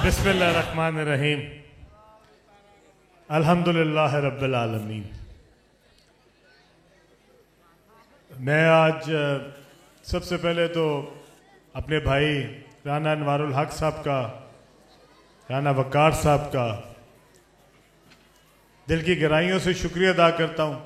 बिस्मिल्लाहिर्रहमानिर्रहीम। अल्हम्दुलिल्लाह रब्बिल आलमीन। मैं आज सबसे पहले तो अपने भाई राना अनवारुल हक साहब का, राना वकार साहब का दिल की गहराइयों से शुक्रिया अदा करता हूँ।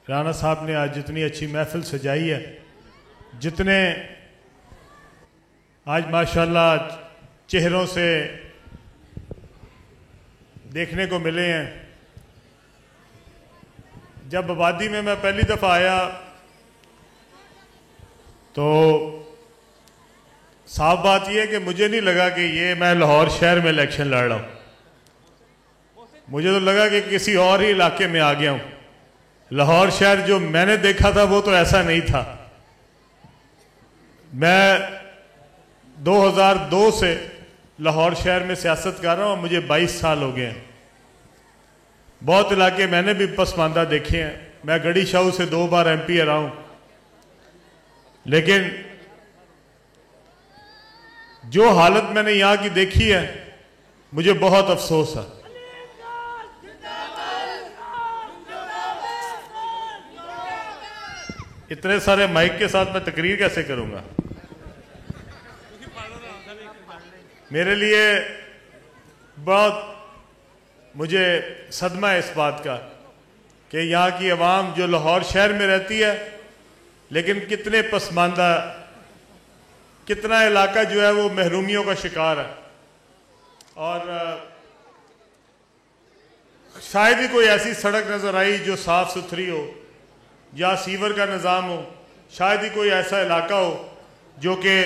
राना साहब ने आज जितनी अच्छी महफिल सजाई है, जितने आज माशाल्लाह चेहरों से देखने को मिले हैं। जब आबादी में मैं पहली दफ़ा आया तो साफ बात यह है कि मुझे नहीं लगा कि ये मैं लाहौर शहर में इलेक्शन लड़ रहा हूँ। मुझे तो लगा कि किसी और ही इलाके में आ गया हूँ। लाहौर शहर जो मैंने देखा था वो तो ऐसा नहीं था। मैं 2002 से लाहौर शहर में सियासत कर रहा हूँ, मुझे 22 साल हो गए हैं। बहुत इलाके मैंने भी पसमानदा देखे हैं। मैं गढ़ी शाहू से 2 बार MP रहा हूँ, लेकिन जो हालत मैंने यहाँ की देखी है मुझे बहुत अफसोस है। इतने सारे माइक के साथ मैं तकरीर कैसे करूँगा? मेरे लिए बहुत मुझे सदमा है इस बात का कि यहाँ की आवाम जो लाहौर शहर में रहती है, लेकिन कितने पसमानदा, कितना इलाका जो है वो महरूमियों का शिकार है। और शायद ही कोई ऐसी सड़क नज़र आई जो साफ़ सुथरी हो या सीवर का निज़ाम हो। शायद ही कोई ऐसा इलाका हो जो कि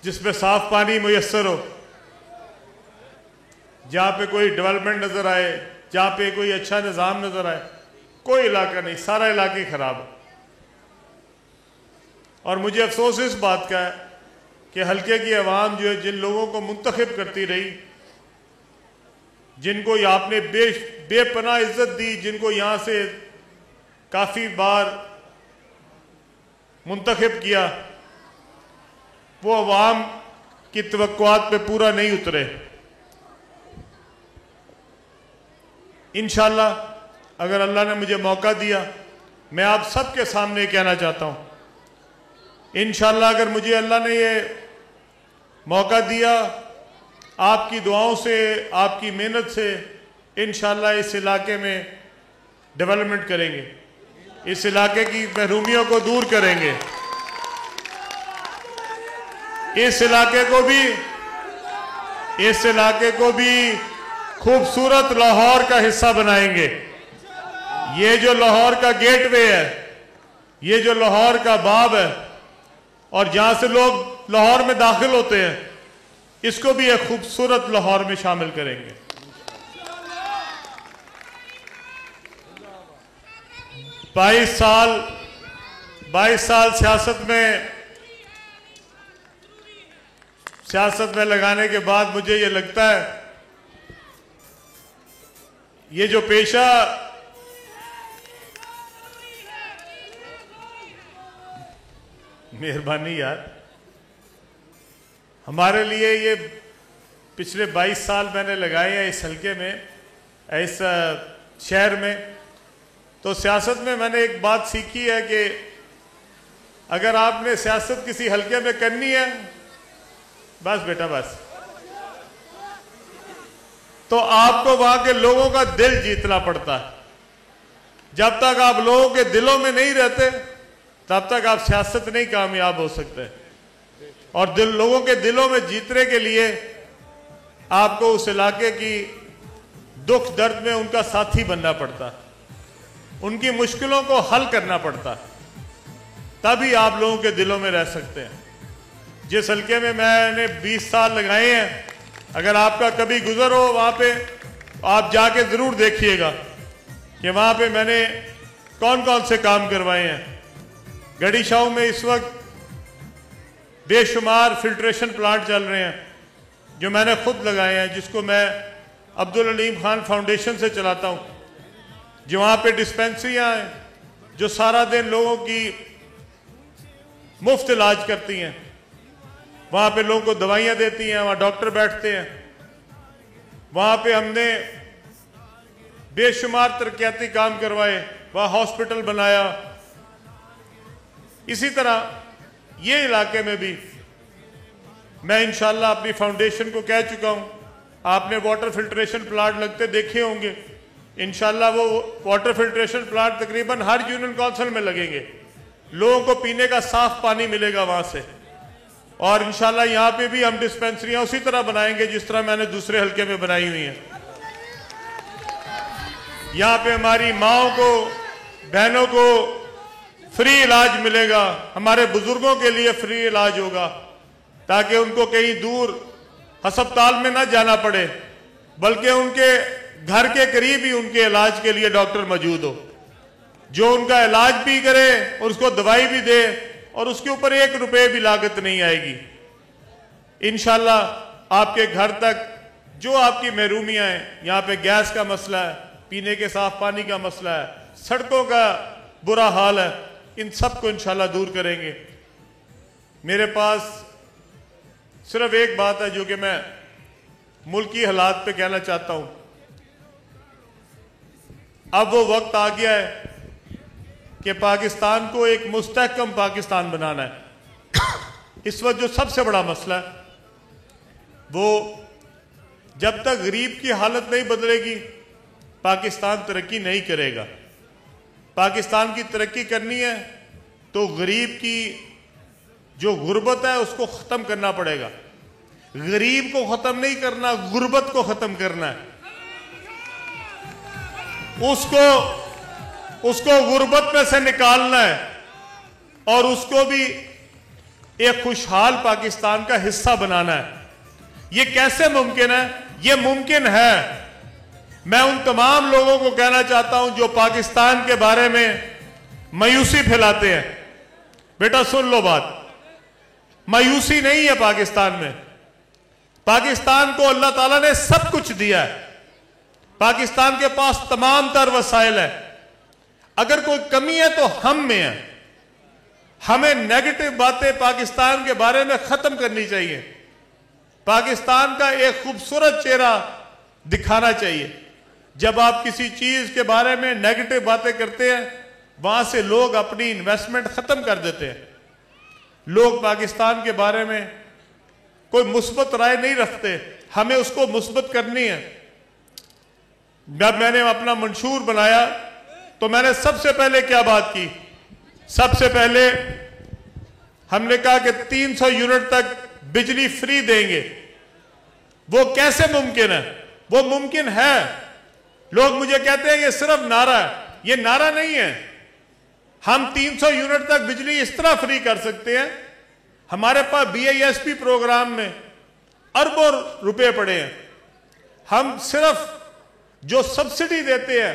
जिसमें साफ पानी मुयस्सर हो, जहाँ पे कोई डेवलपमेंट नज़र आए, जहाँ पे कोई अच्छा निज़ाम नज़र आए। कोई इलाका नहीं, सारा इलाके ख़राब है। और मुझे अफसोस इस बात का है कि हल्के की आवाम जो है, जिन लोगों को मुंतखब करती रही, जिनको आपने बेपनाह इज्जत दी, जिनको यहाँ से काफ़ी बार मुंतखब किया, वो अवाम की तवक्कुआत पे पूरा नहीं उतरे। इंशाअल्लाह अगर अल्लाह ने मुझे मौका दिया, मैं आप सबके सामने कहना चाहता हूँ, इंशाअल्लाह अगर मुझे अल्लाह ने ये मौका दिया, आपकी दुआओं से, आपकी मेहनत से इंशाअल्लाह इस इलाके में डेवलपमेंट करेंगे, इस इलाके की महरूमियों को दूर करेंगे, इस इलाके को भी खूबसूरत लाहौर का हिस्सा बनाएंगे। ये जो लाहौर का गेटवे है, ये जो लाहौर का बाब है, और जहां से लोग लाहौर में दाखिल होते हैं, इसको भी एक खूबसूरत लाहौर में शामिल करेंगे। 22 साल सियासत में लगाने के बाद मुझे ये लगता है ये जो पेशा, मेहरबानी यार, हमारे लिए ये पिछले 22 साल मैंने लगाए हैं इस हल्के में, इस शहर में। तो सियासत में मैंने एक बात सीखी है कि अगर आपने सियासत किसी हल्के में करनी है, बस बेटा बस, तो आपको वहां के लोगों का दिल जीतना पड़ता है। जब तक आप लोगों के दिलों में नहीं रहते, तब तक आप सियासत नहीं कामयाब हो सकते। और लोगों के दिलों में जीतने के लिए आपको उस इलाके की दुख दर्द में उनका साथी बनना पड़ता है, उनकी मुश्किलों को हल करना पड़ता है, तभी आप लोगों के दिलों में रह सकते हैं। जिस हल्के में मैंने 20 साल लगाए हैं, अगर आपका कभी गुजर हो वहाँ पे, आप जाके ज़रूर देखिएगा कि वहाँ पे मैंने कौन कौन से काम करवाए हैं। गढ़ी शाहू में इस वक्त बेशुमार फिल्ट्रेशन प्लांट चल रहे हैं जो मैंने खुद लगाए हैं, जिसको मैं अब्दुल अलीम खान फाउंडेशन से चलाता हूँ। जो वहाँ पे डिस्पेंसरियाँ हैं जो सारा दिन लोगों की मुफ्त इलाज करती हैं। वहां पे लोगों को दवाइयां देती हैं, वहां डॉक्टर बैठते हैं। वहां पे हमने बेशुमार तरक्याती काम करवाए, वहां हॉस्पिटल बनाया। इसी तरह ये इलाके में भी मैं इंशाल्लाह अपनी फाउंडेशन को कह चुका हूं, आपने वाटर फिल्ट्रेशन प्लांट लगते देखे होंगे, इंशाल्लाह वो वाटर फिल्ट्रेशन प्लांट तकरीबन हर यूनियन काउंसिल में लगेंगे। लोगों को पीने का साफ पानी मिलेगा वहां से। और इंशाल्लाह यहां पे भी हम डिस्पेंसरियां उसी तरह बनाएंगे जिस तरह मैंने दूसरे हल्के में बनाई हुई हैं। यहां पे हमारी माओं को, बहनों को फ्री इलाज मिलेगा, हमारे बुजुर्गों के लिए फ्री इलाज होगा, ताकि उनको कहीं दूर अस्पताल में ना जाना पड़े, बल्कि उनके घर के करीब ही उनके इलाज के लिए डॉक्टर मौजूद हो, जो उनका इलाज भी करे और उसको दवाई भी दे, और उसके ऊपर 1 रुपए भी लागत नहीं आएगी। इंशाल्लाह आपके घर तक जो आपकी महरूमियां हैं, यहाँ पे गैस का मसला है, पीने के साफ पानी का मसला है, सड़कों का बुरा हाल है, इन सब को इंशाल्लाह दूर करेंगे। मेरे पास सिर्फ एक बात है जो कि मैं मुल्की हालात पे कहना चाहता हूं। अब वो वक्त आ गया है कि पाकिस्तान को एक मुस्तहकम पाकिस्तान बनाना है। इस वक्त जो सबसे बड़ा मसला है वो, जब तक गरीब की हालत नहीं बदलेगी पाकिस्तान तरक्की नहीं करेगा। पाकिस्तान की तरक्की करनी है तो गरीब की जो गुर्बत है उसको खत्म करना पड़ेगा। गरीब को खत्म नहीं करना, गुर्बत को खत्म करना है। उसको गुर्बत में से निकालना है और उसको भी एक खुशहाल पाकिस्तान का हिस्सा बनाना है। ये कैसे मुमकिन है? ये मुमकिन है। मैं उन तमाम लोगों को कहना चाहता हूं जो पाकिस्तान के बारे में मायूसी फैलाते हैं, बेटा सुन लो बात, मायूसी नहीं है पाकिस्तान में। पाकिस्तान को अल्लाह ताला ने सब कुछ दिया है, पाकिस्तान के पास तमाम तर वसाइल है। अगर कोई कमी है तो हम में है। हमें नेगेटिव बातें पाकिस्तान के बारे में खत्म करनी चाहिए, पाकिस्तान का एक खूबसूरत चेहरा दिखाना चाहिए। जब आप किसी चीज के बारे में नेगेटिव बातें करते हैं, वहां से लोग अपनी इन्वेस्टमेंट खत्म कर देते हैं। लोग पाकिस्तान के बारे में कोई मुस्बत राय नहीं रखते, हमें उसको मुस्बत करनी है। जब मैंने अपना मंशूर बनाया तो मैंने सबसे पहले क्या बात की? सबसे पहले हमने कहा कि 300 यूनिट तक बिजली फ्री देंगे। वो कैसे मुमकिन है? वो मुमकिन है। लोग मुझे कहते हैं ये सिर्फ नारा है, ये नारा नहीं है। हम 300 यूनिट तक बिजली इस तरह फ्री कर सकते हैं। हमारे पास BISP प्रोग्राम में अरबों रुपए पड़े हैं। हम सिर्फ जो सब्सिडी देते हैं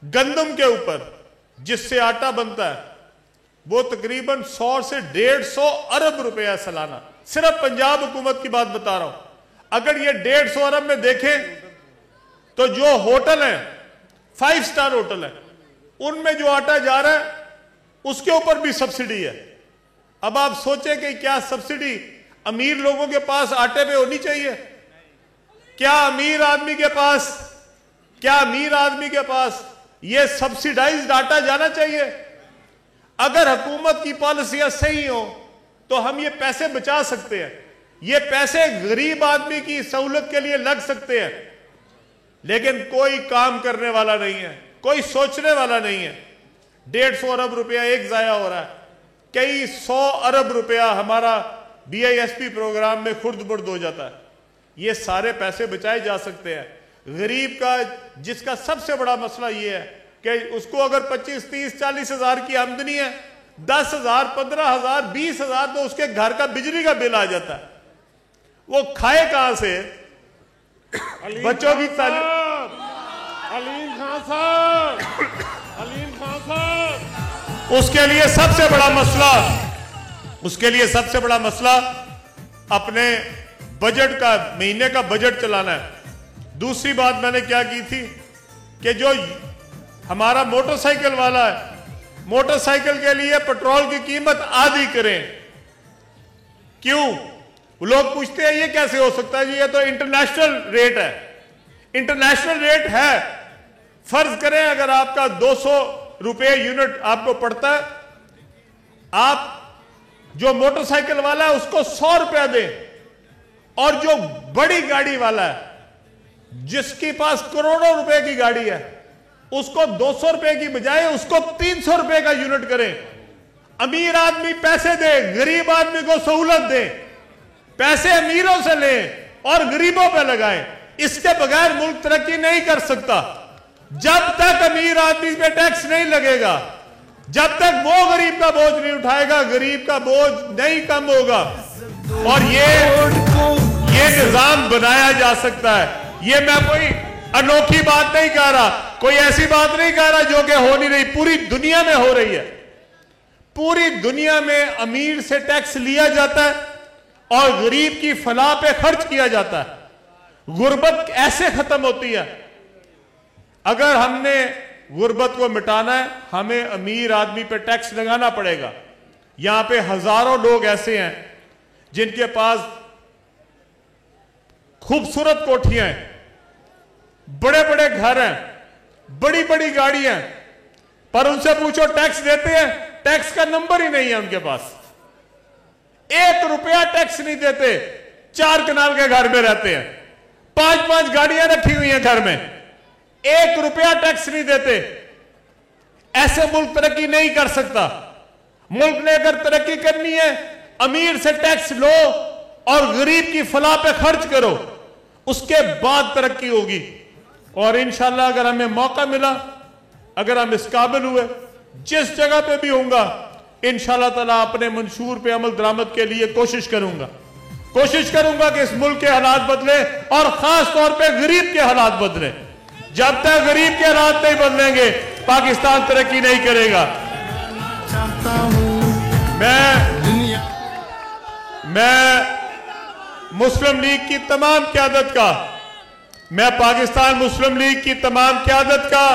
गंदम के ऊपर जिससे आटा बनता है, वो तकरीबन 100 से 150 अरब रुपया सालाना। सिर्फ पंजाब हुकूमत की बात बता रहा हूं। अगर ये 150 अरब में देखें तो जो होटल है, 5 स्टार होटल है, उनमें जो आटा जा रहा है उसके ऊपर भी सब्सिडी है। अब आप सोचें कि क्या सब्सिडी अमीर लोगों के पास आटे पे होनी चाहिए? क्या अमीर आदमी के पास ये सब्सिडाइज्ड आटा जाना चाहिए? अगर हुकूमत की पॉलिसियां सही हो तो हम ये पैसे बचा सकते हैं, ये पैसे गरीब आदमी की सहूलत के लिए लग सकते हैं। लेकिन कोई काम करने वाला नहीं है, कोई सोचने वाला नहीं है। 150 अरब रुपया एक जाया हो रहा है, कई 100 अरब रुपया हमारा BISP प्रोग्राम में खुर्द बुर्द हो जाता है। ये सारे पैसे बचाए जा सकते हैं। गरीब का जिसका सबसे बड़ा मसला ये है कि उसको अगर 25, 30, 40 हजार की आमदनी है, 10,000, 15,000, 20,000 तो उसके घर का बिजली का बिल आ जाता है। वो खाए कहां से? बच्चों की तालीम। अलीम खान साहब, उसके लिए सबसे बड़ा मसला अपने बजट का, महीने का बजट चलाना है। दूसरी बात मैंने क्या की थी कि जो हमारा मोटरसाइकिल वाला है, मोटरसाइकिल के लिए पेट्रोल की कीमत आधी करें। क्यों? लोग पूछते हैं ये कैसे हो सकता है जी, ये तो इंटरनेशनल रेट है। इंटरनेशनल रेट है। फर्ज करें अगर आपका 200 रुपए यूनिट आपको पड़ता है, आप जो मोटरसाइकिल वाला है उसको 100 रुपया दें, और जो बड़ी गाड़ी वाला है जिसके पास करोड़ों रुपए की गाड़ी है उसको 200 रुपए की बजाय उसको 300 रुपए का यूनिट करें। अमीर आदमी पैसे दे, गरीब आदमी को सहूलत दे। पैसे अमीरों से लें और गरीबों पे लगाएं। इसके बगैर मुल्क तरक्की नहीं कर सकता। जब तक अमीर आदमी पे टैक्स नहीं लगेगा, जब तक वो गरीब का बोझ नहीं उठाएगा, गरीब का बोझ नहीं कम होगा। और ये निजाम बनाया जा सकता है। ये मैं कोई अनोखी बात नहीं कह रहा, कोई ऐसी बात नहीं कह रहा जो कि हो नहीं रही, पूरी दुनिया में हो रही है। पूरी दुनिया में अमीर से टैक्स लिया जाता है और गरीब की फलाह पे खर्च किया जाता है। गुर्बत ऐसे खत्म होती है। अगर हमने गुर्बत को मिटाना है, हमें अमीर आदमी पे टैक्स लगाना पड़ेगा। यहां पे हजारों लोग ऐसे हैं जिनके पास खूबसूरत कोठियां हैं, बड़े बड़े घर हैं, बड़ी बड़ी गाड़ियां हैं, पर उनसे पूछो टैक्स देते हैं? टैक्स का नंबर ही नहीं है उनके पास। 1 रुपया टैक्स नहीं देते। 4 कनाल के घर में रहते हैं, 5-5 गाड़ियां रखी हुई हैं घर में, 1 रुपया टैक्स नहीं देते। ऐसे मुल्क तरक्की नहीं कर सकता। मुल्क ने अगर तरक्की करनी है, अमीर से टैक्स लो और गरीब की फलाह पे खर्च करो, उसके बाद तरक्की होगी। और इंशाल्लाह अगर हमें मौका मिला, अगर हम इस काबिल हुए, जिस जगह पे भी होऊंगा, इंशाल्लाह ताला अपने मंशूर पे अमल दरामद के लिए कोशिश करूंगा कि इस मुल्क के हालात बदले और खास तौर पे गरीब के हालात बदले। जब तक गरीब के हालात नहीं बदलेंगे, पाकिस्तान तरक्की नहीं करेगा। मैं मुस्लिम लीग की तमाम क़यादत का, मैं पाकिस्तान मुस्लिम लीग की तमाम क़यादत का,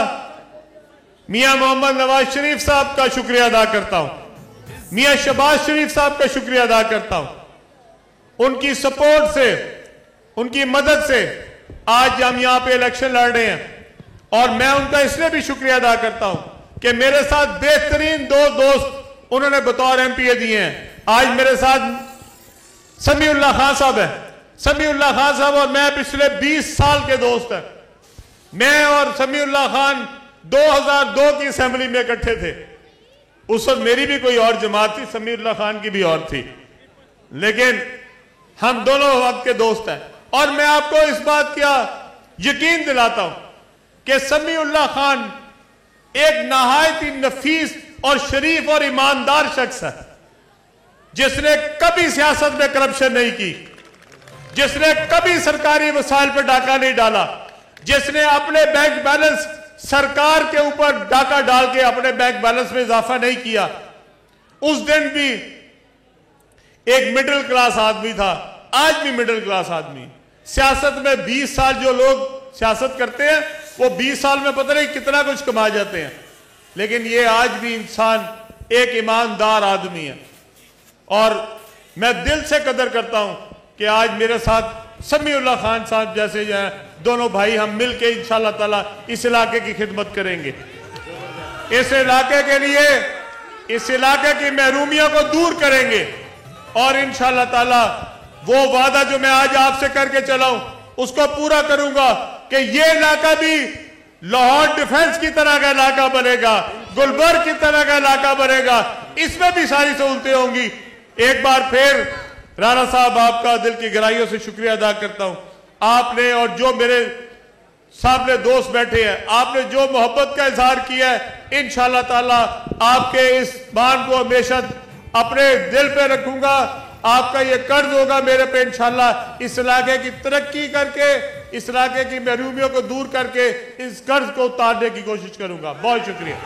मियां मोहम्मद नवाज शरीफ साहब का शुक्रिया अदा करता हूं, मियां शहबाज शरीफ साहब का शुक्रिया अदा करता हूं। उनकी सपोर्ट से, उनकी मदद से आज हम यहां पे इलेक्शन लड़ रहे हैं। और मैं उनका इसलिए भी शुक्रिया अदा करता हूं कि मेरे साथ बेहतरीन 2 दोस्त उन्होंने बतौर एमपीए दिए हैं। आज मेरे साथ समीउल्लाह खान साहब है। समीउल्लाह खान साहब और मैं पिछले 20 साल के दोस्त हैं। मैं और समीउल्लाह खान 2002 की असेंबली में इकट्ठे थे। उस वक्त मेरी भी कोई और जमात थी, समीउल्लाह खान की भी और थी, लेकिन हम दोनों वक्त के दोस्त हैं। और मैं आपको इस बात का यकीन दिलाता हूं कि समीउल्लाह खान एक नहायत ही नफीस और शरीफ और ईमानदार शख्स है, जिसने कभी सियासत में करप्शन नहीं की, जिसने कभी सरकारी वसाइल पर डाका नहीं डाला, जिसने अपने बैंक बैलेंस सरकार के ऊपर डाका डाल के अपने बैंक बैलेंस में इजाफा नहीं किया। उस दिन भी एक मिडिल क्लास आदमी था, आज भी मिडिल क्लास आदमी। सियासत में 20 साल जो लोग सियासत करते हैं, वो 20 साल में पता नहीं कितना कुछ कमा जाते हैं, लेकिन ये आज भी इंसान एक ईमानदार आदमी है। और मैं दिल से कदर करता हूं कि आज मेरे साथ समीउल्लाह खान साहब जैसे दोनों भाई, हम मिल के इंशाअल्लाह ताला इस इलाके की खिदमत करेंगे। इस इलाके के लिए, इस इलाके की महरूमियों को दूर करेंगे। और इंशाअल्लाह ताला वो वादा जो मैं आज आपसे करके चला हूं, उसको पूरा करूंगा कि ये इलाका भी लाहौर डिफेंस की तरह का इलाका बनेगा, गुलबर्ग की तरह का इलाका बनेगा। इसमें भी सारी सहूलतें होंगी। एक बार फिर राणा साहब, आपका दिल की गहराइयों से शुक्रिया अदा करता हूं। आपने और जो मेरे सामने दोस्त बैठे हैं, आपने जो मोहब्बत का इजहार किया है, इंशाअल्लाह ताला आपके इस मान को हमेशा अपने दिल पे रखूंगा। आपका ये कर्ज होगा मेरे पे, इंशाअल्लाह इस इलाके की तरक्की करके, इस इलाके की महरूमियों को दूर करके इस कर्ज को उतारने की कोशिश करूंगा। बहुत शुक्रिया।